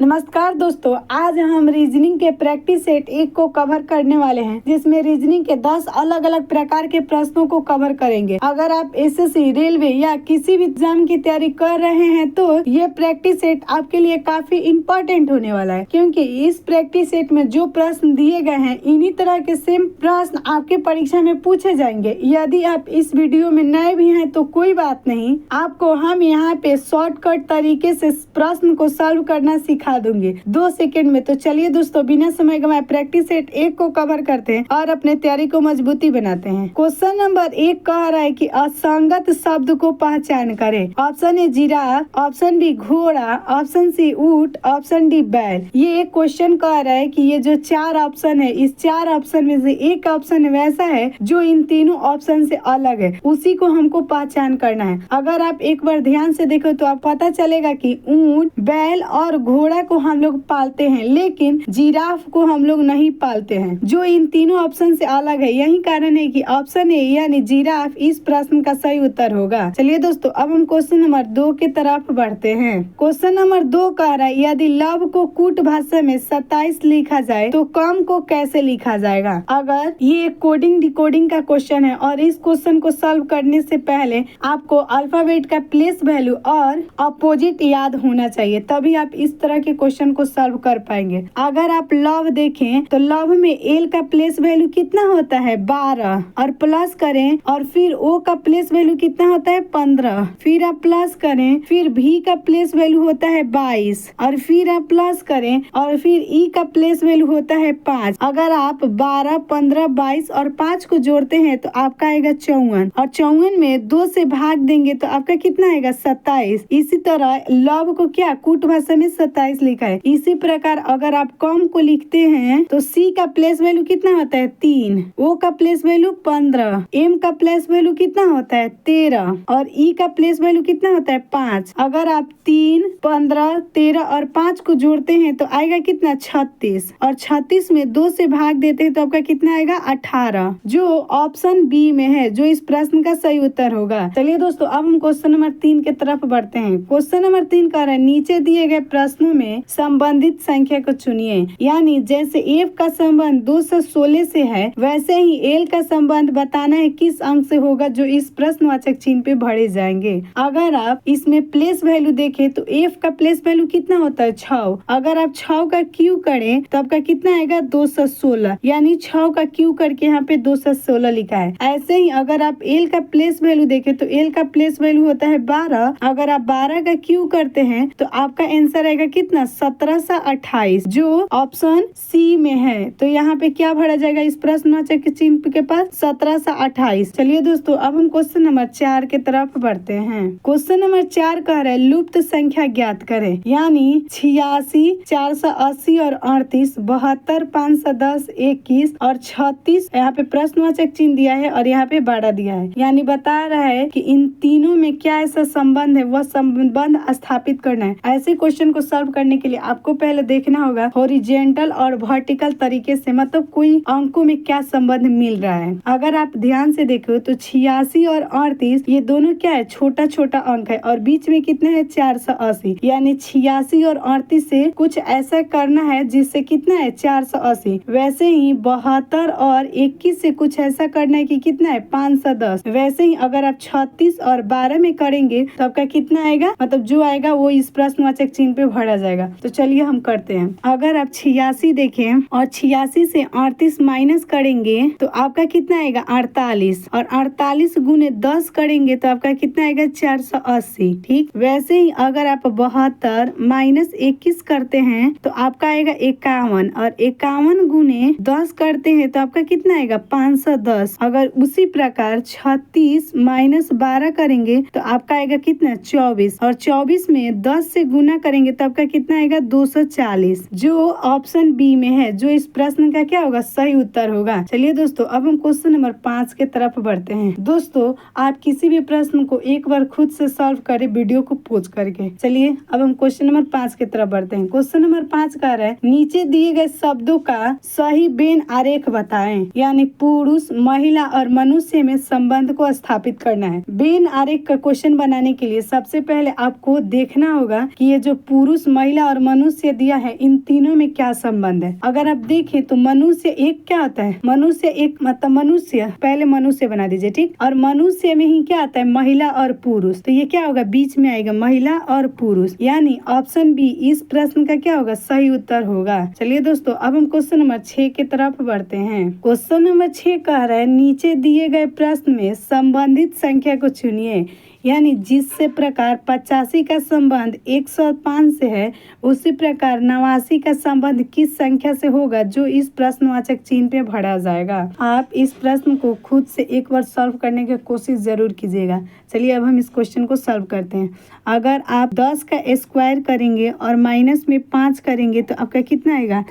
नमस्कार दोस्तों, आज हम रीजनिंग के प्रैक्टिस सेट 1 को कवर करने वाले हैं, जिसमें रीजनिंग के 10 अलग अलग प्रकार के प्रश्नों को कवर करेंगे। अगर आप एसएससी, रेलवे या किसी भी एग्जाम की तैयारी कर रहे हैं तो ये प्रैक्टिस सेट आपके लिए काफी इम्पोर्टेंट होने वाला है, क्योंकि इस प्रैक्टिस सेट में जो प्रश्न दिए गए हैं इन्हीं तरह के सेम प्रश्न आपके परीक्षा में पूछे जाएंगे। यदि आप इस वीडियो में नए भी हैं तो कोई बात नहीं, आपको हम यहाँ पे शॉर्टकट तरीके से प्रश्न को सॉल्व करना सिखा दूंगी 2 सेकंड में। तो चलिए दोस्तों, बिना समय गवाए प्रैक्टिस सेट 1 को कवर करते हैं और अपने तैयारी को मजबूती बनाते हैं। क्वेश्चन नंबर 1 कह रहा है कि असंगत शब्द को पहचान करें। Option A giraffe, option B घोड़ा, ऑप्शन सी ऊंट, ऑप्शन डी बैल। ये एक क्वेश्चन कह रहा है कि ये जो 4 ऑप्शन है, इस 4 ऑप्शन में से एक ऑप्शन वैसा है जो इन तीनों ऑप्शन से अलग है, उसी को हमको पहचान करना है। अगर आप एक बार ध्यान से देखो तो आप पता चलेगा कि ऊंट, बैल और घोड़ा को हम लोग पालते हैं, लेकिन जिराफ को हम लोग नहीं पालते हैं, जो इन तीनों ऑप्शन से अलग है। यही कारण है कि ऑप्शन ए यानी जिराफ इस प्रश्न का सही उत्तर होगा। चलिए दोस्तों, अब हम क्वेश्चन नंबर 2 की तरफ बढ़ते हैं। क्वेश्चन नंबर 2 कह रहा है यदि लव को कूट भाषा में 27 लिखा जाए तो कम को कैसे लिखा जाएगा। अगर ये कोडिंग डिकोडिंग का क्वेश्चन है और इस क्वेश्चन को सॉल्व करने से पहले आपको अल्फाबेट का प्लेस वैल्यू और अपोजिट याद होना चाहिए, तभी आप इस तरह के क्वेश्चन को सॉल्व कर पाएंगे। अगर आप लव देखें तो लव में एल का प्लेस वैल्यू कितना होता है 12, और प्लस करें और फिर ओ का प्लेस वैल्यू कितना होता है 15, फिर आप प्लस करें, फिर भी का प्लेस वैल्यू होता है 22, और फिर आप प्लस करें और फिर ई का प्लेस वैल्यू होता है 5। अगर आप 12, 15, 22 और 5 को जोड़ते हैं तो आपका आएगा 54, और 54 में 2 से भाग देंगे तो आपका कितना आएगा 27। इसी तरह लव को क्या कूट भाषा में 27 लिखा है। इसी प्रकार अगर आप कम को लिखते हैं तो सी का प्लेस वैल्यू कितना होता है 3, ओ का प्लेस वैल्यू 15, एम का प्लेस वैल्यू कितना होता है 13 और ई का प्लेस वैल्यू कितना होता है 5। अगर आप 3, 15, 13 और 5 को जोड़ते हैं तो आएगा कितना 36, और 36 में 2 से भाग देते हैं तो आपका कितना आएगा 18, जो ऑप्शन बी में है, जो इस प्रश्न का सही उत्तर होगा। चलिए दोस्तों, अब हम क्वेश्चन नंबर 3 की तरफ बढ़ते हैं। क्वेश्चन नंबर 3 कह रहा है नीचे दिए गए प्रश्नों में संबंधित संख्या को चुनिए। यानी जैसे एफ का संबंध 216 से है, वैसे ही एल का संबंध बताना है किस अंक से होगा, जो इस प्रश्नवाचक चिन्ह पे भरे जाएंगे। अगर आप इसमें प्लेस वैल्यू देखें तो एफ का प्लेस वैल्यू कितना होता है 6। अगर आप 6 का क्यू करें तो आपका कितना आएगा 216, यानी 6 का क्यू करके यहाँ पे 216 लिखा है। ऐसे ही अगर आप एल का प्लेस वैल्यू देखें तो एल का प्लेस वैल्यू होता है 12। अगर आप 12 का क्यू करते हैं तो आपका आंसर आएगा कितना 1728, जो ऑप्शन सी में है। तो यहाँ पे क्या भरा जाएगा इस प्रश्नवाचक चिन्ह के पास 1728। चलिए दोस्तों, अब हम क्वेश्चन नंबर 4 की तरफ बढ़ते हैं। क्वेश्चन नंबर 4 कह रहा है लुप्त संख्या ज्ञात करें। यानी 86, 480 और 38, 72, 510, 21 और 36 यहाँ पे प्रश्नवाचक चिन्ह दिया है और यहाँ पे 12 दिया है। यानी बता रहा है कि इन तीनों में क्या ऐसा संबंध है, वह संबंध स्थापित करना है। ऐसे क्वेश्चन को सॉल्व करने के लिए आपको पहले देखना होगा हॉरिजॉन्टल और वर्टिकल तरीके से, मतलब कोई अंकों में क्या संबंध मिल रहा है। अगर आप ध्यान से देखो तो 86 और 38 ये दोनों क्या है, छोटा छोटा अंक है, और बीच में कितना है 480। यानी 86 और 38 से कुछ ऐसा करना है जिससे कितना है 480। वैसे ही 72 और 21 से कुछ ऐसा करना है कि कितना है 510। वैसे ही अगर आप 36 और 12 में करेंगे तो आपका कितना आएगा, मतलब जो आएगा वो इस प्रश्नवाचक चिन्ह पे भरा जाएगा। तो चलिए हम करते हैं। अगर आप 86 देखें और 86 से 38 माइनस करेंगे तो आपका कितना आएगा 48, और 48 गुने 10 करेंगे तो आपका कितना आएगा 480। ठीक, वैसे ही अगर आप 72 माइनस 21 करते हैं तो आपका आएगा 51, और 51 गुने 10 करते हैं तो आपका कितना आएगा 510। अगर उसी प्रकार 36 माइनस 12 करेंगे तो आपका आएगा कितना 24, और 24 में 10 से गुना करेंगे तो आपका कितना आएगा 240, जो ऑप्शन बी में है, जो इस प्रश्न का क्या होगा सही उत्तर होगा। चलिए दोस्तों, अब हम क्वेश्चन नंबर 5 के तरफ बढ़ते हैं। दोस्तों, आप किसी भी प्रश्न को एक बार खुद से सॉल्व करें वीडियो को पॉज करके। चलिए अब हम क्वेश्चन नंबर 5 की तरफ बढ़ते हैं। क्वेश्चन नंबर 5 कह रहा है नीचे दिए गए शब्दों का सही बेन आरेख बताएं। यानी पुरुष, महिला और मनुष्य में संबंध को स्थापित करना है। बेन आरेख का क्वेश्चन बनाने के लिए सबसे पहले आपको देखना होगा कि ये जो पुरुष, महिला महिला और मनुष्य दिया है, इन तीनों में क्या संबंध है। अगर आप देखें तो मनुष्य एक क्या आता है, मनुष्य एक मतलब मनुष्य, पहले मनुष्य बना दीजिए, ठीक। और मनुष्य में ही क्या आता है, महिला और पुरुष, तो ये क्या होगा, बीच में आएगा महिला और पुरुष, यानी ऑप्शन बी इस प्रश्न का क्या होगा, सही उत्तर होगा। चलिए दोस्तों, अब हम क्वेश्चन नंबर 6 की तरफ बढ़ते हैं। क्वेश्चन नंबर 6 कह रहा है नीचे दिए गए प्रश्न में संबंधित संख्या को चुनिए, यानी जिससे प्रकार 85 का संबंध 105 से है, उसी प्रकार 89 का संबंध किस संख्या से होगा जो इस प्रश्नवाचक चिन्ह पे भरा जाएगा। आप इस प्रश्न को खुद से एक बार सॉल्व करने की कोशिश जरूर कीजिएगा। चलिए अब हम इस क्वेश्चन को सॉल्व करते हैं। अगर आप 10 का स्क्वायर करेंगे और माइनस में 5 करेंगे तो आपका कितना आएगा,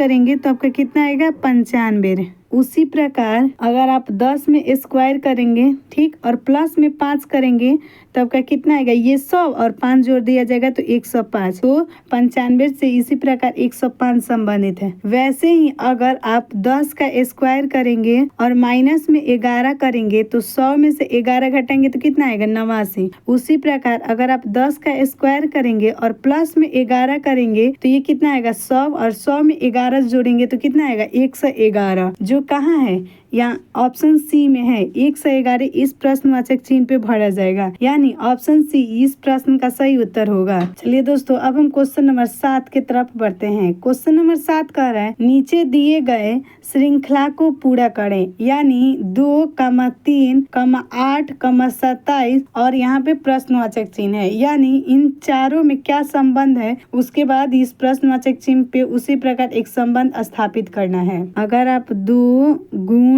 95। उसी प्रकार अगर आप 10 में स्क्वायर करेंगे, ठीक, और प्लस में 5 करेंगे तो आपका कितना आएगा, ये 100 और 5 जोड़ दिया जाएगा तो 105। तो 95 से इसी प्रकार 105 संबंधित है। वैसे ही अगर आप 10 का स्क्वायर करेंगे और माइनस में 11 करेंगे तो 100 में से 11 घटाएंगे तो कितना आएगा, 89। उसी प्रकार अगर आप 10 का स्क्वायर करेंगे और प्लस में 11 करेंगे तो ये कितना आएगा, 100, और 100 में 11 जोड़ेंगे तो कितना आएगा, 111, जो कहाँ है, यहाँ ऑप्शन सी में है। 111 इस प्रश्नवाचक चिन्ह पे भरा जाएगा, यानी ऑप्शन सी इस प्रश्न का सही उत्तर होगा। चलिए दोस्तों, अब हम क्वेश्चन नंबर 7 की तरफ बढ़ते हैं। क्वेश्चन नंबर 7 कह रहा है नीचे दिए गए श्रृंखला को पूरा करें, यानी 2, 3, 8, 27 और यहाँ पे प्रश्नवाचक चिन्ह है, यानी इन चारों में क्या संबंध है, उसके बाद इस प्रश्नवाचक चिन्ह पे उसी प्रकार एक संबंध स्थापित करना है। अगर आप 2 गुणे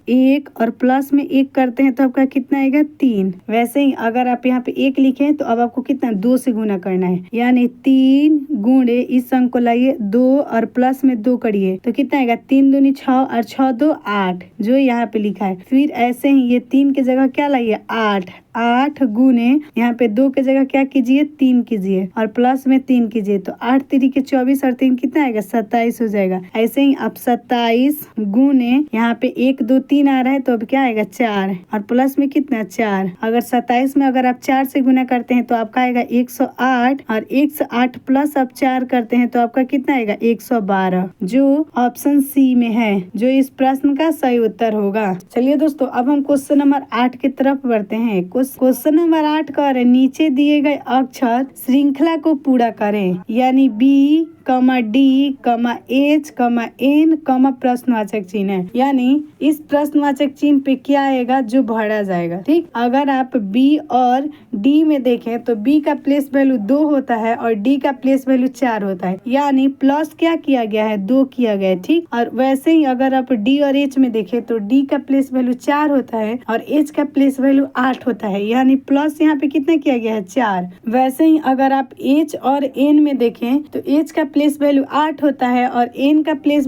1 और प्लस में 1 करते हैं तो आपका कितना आएगा, 3। वैसे ही अगर आप यहाँ पे 1 लिखे तो अब आपको कितना, 2 से गुना करना है, यानी 3 गुणे इस अंक को लाइए 2 और प्लस में 2 करिए तो कितना आएगा, 3 दूनी 6 और 6 2 8, जो यहाँ पे लिखा है। फिर ऐसे ही ये 3 की जगह क्या लाइए, 8 गुने यहाँ पे 2 की जगह क्या कीजिए, 3 कीजिए और प्लस में 3 कीजिए तो 8 3 के 24 और 3 कितना आएगा, 27 हो जाएगा। ऐसे ही आप 27 गुने यहाँ पे 1 2 3 आ रहा है तो अब क्या आएगा, 4 और प्लस में कितना, 4। अगर 27 में अगर आप 4 से गुना करते हैं तो आपका आएगा 108 और 108 प्लस आप 4 करते हैं तो आपका कितना आएगा, 112, जो ऑप्शन सी में है, जो इस प्रश्न का सही उत्तर होगा। चलिए दोस्तों, अब हम क्वेश्चन नंबर 8 की तरफ बढ़ते हैं। क्वेश्चन नंबर 8 का नीचे दिए गए अक्षर श्रृंखला को पूरा करें, यानी बी, डी, एच, एन, प्रश्नवाचक चिन्ह है, यानी इस प्रश्नवाचक चिन्ह पे क्या आएगा, जो भरा जाएगा, ठीक। अगर आप बी और डी में देखें तो बी का प्लेस वैल्यू 2 होता है और डी का प्लेस वैल्यू 4 होता है, यानी प्लस क्या किया गया है, 2 किया गया है, ठीक। और वैसे ही अगर आप डी और एच में देखें तो डी का प्लेस वैल्यू 4 होता है और एच का प्लेस वैल्यू 8 होता है, यानी प्लस यहाँ पे कितना किया गया है, 4। वैसे ही अगर आप एच और एन में देखें तो एच का प्लेस वैल्यू 8 होता है और एन का प्लेस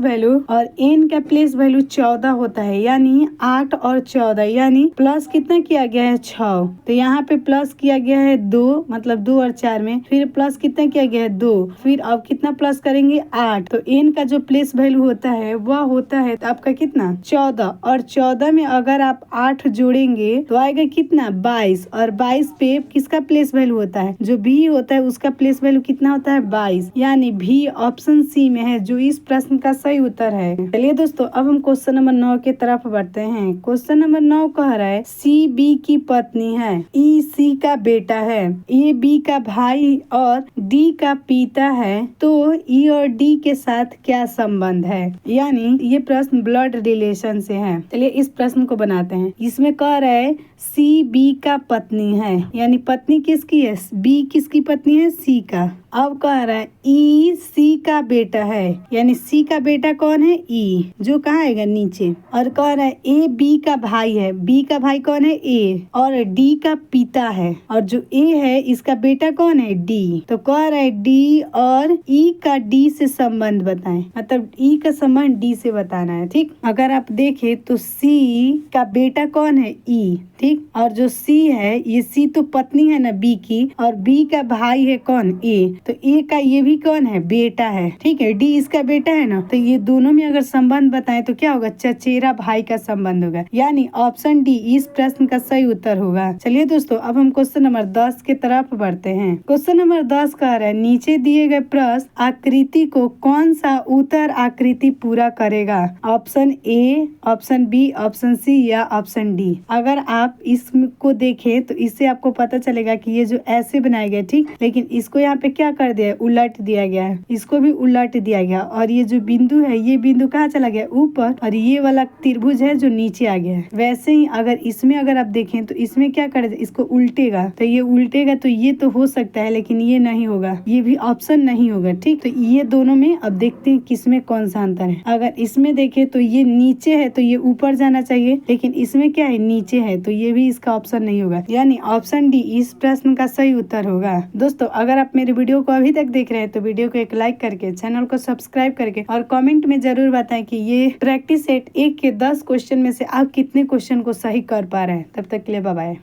वैल्यू 14 होता है, यानी 8 और 14, यानी प्लस कितना किया गया है, 6। तो यहाँ पे प्लस किया गया है 2, मतलब 2 और 4 में, फिर प्लस कितना किया गया है, 2, फिर अब कितना प्लस करेंगे, 8। तो एन का जो प्लेस वैल्यू होता है वह होता है तो आपका कितना, 14, और 14 में अगर आप 8 जोड़ेंगे तो आएगा कितना, 22, और 22 पे किसका प्लेस वैल्यू होता है, जो भी होता है उसका प्लेस वैल्यू कितना होता है, 22, यानी भी ऑप्शन सी में है, जो इस प्रश्न का सही उत्तर है। चलिए दोस्तों, अब हम क्वेश्चन नंबर 9 की तरफ बढ़ते हैं। क्वेश्चन नंबर 9 कह रहा है सी बी की पत्नी है, ई सी का बेटा है, ए बी का भाई और डी का पिता है, तो ई और डी के साथ क्या संबंध है, यानी ये प्रश्न ब्लड रिलेशन से है। चलिए इस प्रश्न को बनाते हैं। इसमें कह रहा है सी बी का पत्नी है, यानी पत्नी किसकी है, बी किसकी पत्नी है, सी का। अब कह रहा है ई सी का बेटा है, यानी सी का बेटा कौन है, ई, जो कहाँ आएगा, नीचे। और कह रहा है ए बी का भाई है, बी का भाई कौन है, ए, और डी का पिता है, और जो ए है इसका बेटा कौन है, डी। तो कह रहा है डी और ई का डी से संबंध बताएं, मतलब ई का संबंध डी से बताना है, ठीक। अगर आप देखें तो सी का बेटा कौन है, ई, ठीक, और जो सी है, ये सी तो पत्नी है ना बी की, और बी का भाई है कौन, ए, तो ए का ये भी कौन है, बेटा बेटा है, ठीक है, डी इसका बेटा है ना, तो ये दोनों में अगर संबंध बताएं तो क्या होगा, चचेरा भाई का संबंध होगा, यानी ऑप्शन डी इस प्रश्न का सही उत्तर होगा। चलिए दोस्तों, अब हम क्वेश्चन नंबर 10 के तरफ बढ़ते हैं। क्वेश्चन नंबर 10 कह रहा है, नीचे दिए गए प्रश्न आकृति को कौन सा उत्तर आकृति पूरा करेगा, option A, option B, option C या ऑप्शन डी। अगर आप इसको देखें तो इससे आपको पता चलेगा कि ये जो ऐसे बनाए गए, ठीक, लेकिन इसको यहाँ पे क्या कर दिया है, उलट दिया गया है, इसको भी उलट दिया गया, और ये जो बिंदु है ये बिंदु कहाँ चला गया, ऊपर, और ये वाला त्रिभुज है जो नीचे आ गया है। वैसे ही अगर इसमें अगर आप देखें तो इसमें क्या कर, इसको उल्टेगा, तो ये उल्टेगा तो ये तो हो सकता है, लेकिन ये नहीं होगा, ये भी ऑप्शन नहीं होगा, ठीक। तो ये दोनों में अब देखते हैं किसमें कौन सा अंतर है। अगर इसमें देखें तो ये नीचे है तो ये ऊपर जाना चाहिए, लेकिन इसमें क्या है, नीचे है, तो ये भी इसका ऑप्शन नहीं होगा, यानी ऑप्शन डी इस प्रश्न का सही उत्तर होगा। दोस्तों, अगर आप मेरे वीडियो को अभी तक देख रहे हैं तो वीडियो को एक लाइक करके, चैनल को सब्सक्राइब करके, और कमेंट में जरूर बताएं कि ये प्रैक्टिस सेट 1 के 10 क्वेश्चन में से आप कितने क्वेश्चन को सही कर पा रहे हैं। तब तक के लिए बाय बाय।